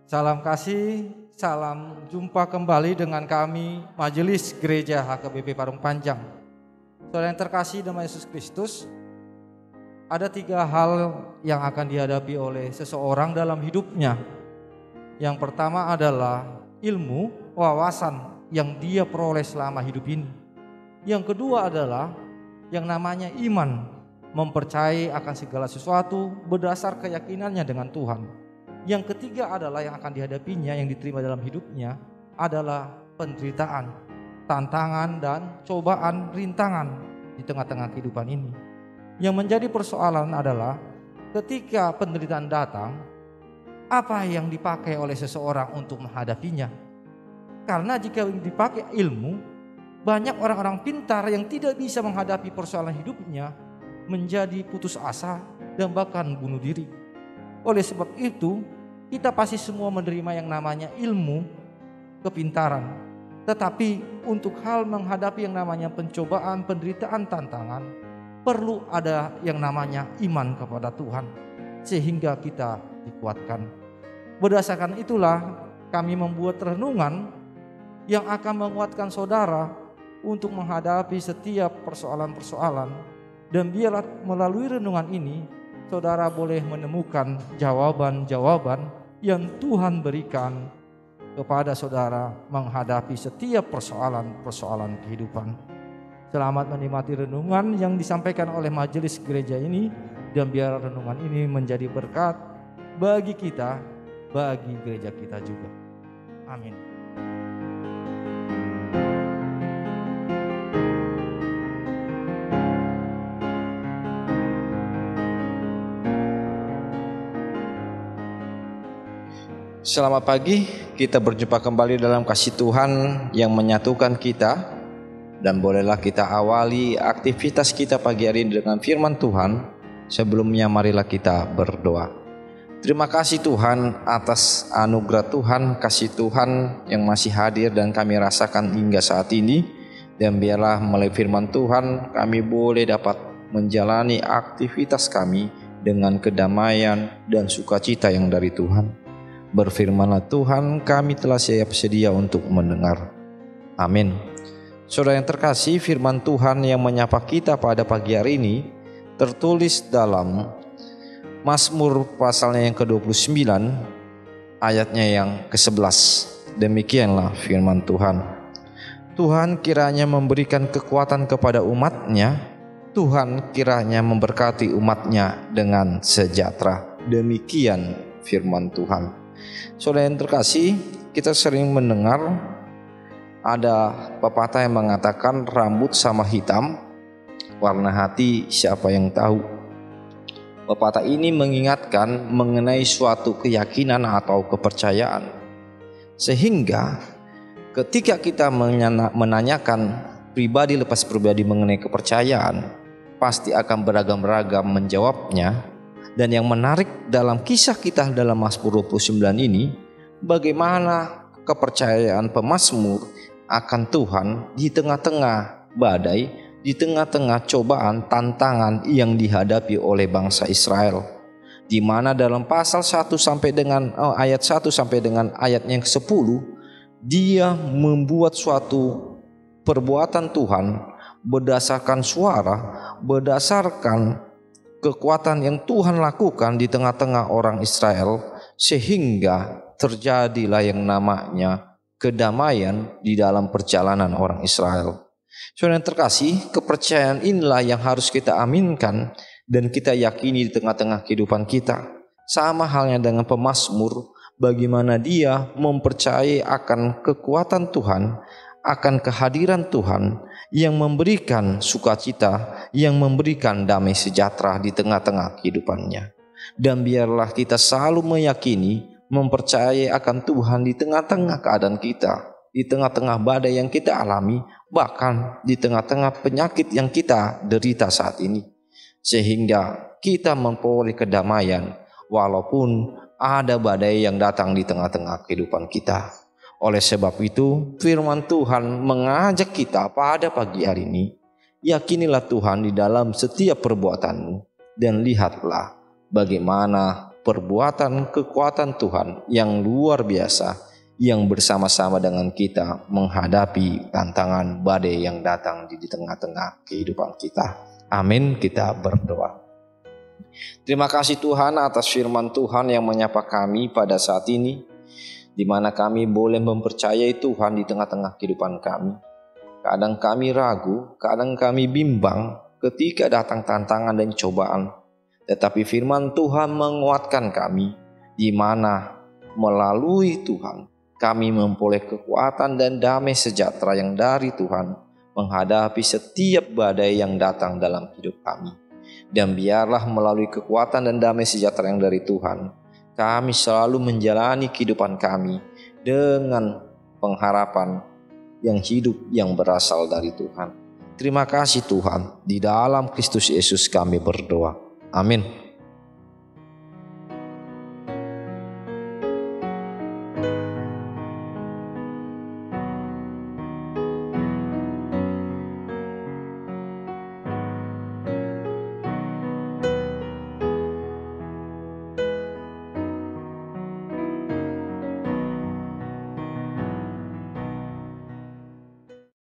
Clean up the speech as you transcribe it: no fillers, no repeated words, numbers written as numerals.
Salam kasih, salam jumpa kembali dengan kami Majelis Gereja HKBP Parung Panjang. Saudara yang terkasih dalam Yesus Kristus, ada 3 hal yang akan dihadapi oleh seseorang dalam hidupnya. Yang pertama adalah ilmu, wawasan yang dia peroleh selama hidup ini. Yang kedua adalah yang namanya iman, mempercayai akan segala sesuatu berdasar keyakinannya dengan Tuhan. Yang ketiga adalah yang akan dihadapinya, yang diterima dalam hidupnya adalah penderitaan, tantangan dan cobaan, rintangan di tengah-tengah kehidupan ini. Yang menjadi persoalan adalah ketika penderitaan datang, apa yang dipakai oleh seseorang untuk menghadapinya. Karena jika dipakai ilmu, banyak orang-orang pintar yang tidak bisa menghadapi persoalan hidupnya menjadi putus asa dan bahkan bunuh diri. Oleh sebab itu, kita pasti semua menerima yang namanya ilmu, kepintaran. Tetapi untuk hal menghadapi yang namanya pencobaan, penderitaan, tantangan, perlu ada yang namanya iman kepada Tuhan, sehingga kita dikuatkan. Berdasarkan itulah kami membuat renungan yang akan menguatkan saudara untuk menghadapi setiap persoalan-persoalan. Dan biarlah melalui renungan ini, saudara boleh menemukan jawaban-jawaban yang Tuhan berikan kepada saudara menghadapi setiap persoalan-persoalan kehidupan. Selamat menikmati renungan yang disampaikan oleh majelis gereja ini, dan biar renungan ini menjadi berkat bagi kita, bagi gereja kita juga. Amin. Selamat pagi, kita berjumpa kembali dalam kasih Tuhan yang menyatukan kita. Dan bolehlah kita awali aktivitas kita pagi hari ini dengan firman Tuhan. Sebelumnya marilah kita berdoa. Terima kasih Tuhan atas anugerah Tuhan, kasih Tuhan yang masih hadir dan kami rasakan hingga saat ini. Dan biarlah melalui firman Tuhan kami boleh dapat menjalani aktivitas kami dengan kedamaian dan sukacita yang dari Tuhan. Berfirmanlah Tuhan, kami telah siap sedia untuk mendengar. Amin. Saudara yang terkasih, firman Tuhan yang menyapa kita pada pagi hari ini tertulis dalam Mazmur pasalnya yang ke-29, ayatnya yang ke-11. Demikianlah firman Tuhan. Tuhan kiranya memberikan kekuatan kepada umat-Nya, Tuhan kiranya memberkati umat-Nya dengan sejahtera. Demikian firman Tuhan. Saudara yang terkasih, kita sering mendengar ada pepatah yang mengatakan rambut sama hitam, warna hati siapa yang tahu. Pepatah ini mengingatkan mengenai suatu keyakinan atau kepercayaan. Sehingga ketika kita menanyakan pribadi lepas pribadi mengenai kepercayaan, pasti akan beragam-ragam menjawabnya. Dan yang menarik dalam kisah kita dalam Mazmur 29 ini, bagaimana kepercayaan pemazmur akan Tuhan di tengah-tengah badai, di tengah-tengah cobaan, tantangan yang dihadapi oleh bangsa Israel. Di mana dalam pasal 1 sampai dengan ayat 1 sampai dengan ayat yang ke-10, dia membuat suatu perbuatan Tuhan berdasarkan suara, berdasarkan kekuatan yang Tuhan lakukan di tengah-tengah orang Israel, sehingga terjadilah yang namanya kedamaian di dalam perjalanan orang Israel. Saudara yang terkasih, kepercayaan inilah yang harus kita aminkan dan kita yakini di tengah-tengah kehidupan kita. Sama halnya dengan pemazmur, bagaimana dia mempercayai akan kekuatan Tuhan, akan kehadiran Tuhan yang memberikan sukacita, yang memberikan damai sejahtera di tengah-tengah kehidupannya. Dan biarlah kita selalu meyakini, mempercayai akan Tuhan di tengah-tengah keadaan kita, di tengah-tengah badai yang kita alami, bahkan di tengah-tengah penyakit yang kita derita saat ini. Sehingga kita memperoleh kedamaian walaupun ada badai yang datang di tengah-tengah kehidupan kita. Oleh sebab itu, firman Tuhan mengajak kita pada pagi hari ini, yakinilah Tuhan di dalam setiap perbuatanmu dan lihatlah bagaimana perbuatan kekuatan Tuhan yang luar biasa yang bersama-sama dengan kita menghadapi tantangan badai yang datang di tengah-tengah kehidupan kita. Amin, kita berdoa. Terima kasih Tuhan atas firman Tuhan yang menyapa kami pada saat ini, di mana kami boleh mempercayai Tuhan di tengah-tengah kehidupan kami. Kadang kami ragu, kadang kami bimbang ketika datang tantangan dan cobaan. Tetapi firman Tuhan menguatkan kami, di mana melalui Tuhan kami memperoleh kekuatan dan damai sejahtera yang dari Tuhan menghadapi setiap badai yang datang dalam hidup kami. Dan biarlah melalui kekuatan dan damai sejahtera yang dari Tuhan, kami selalu menjalani kehidupan kami dengan pengharapan yang hidup yang berasal dari Tuhan. Terima kasih Tuhan, di dalam Kristus Yesus kami berdoa. Amin.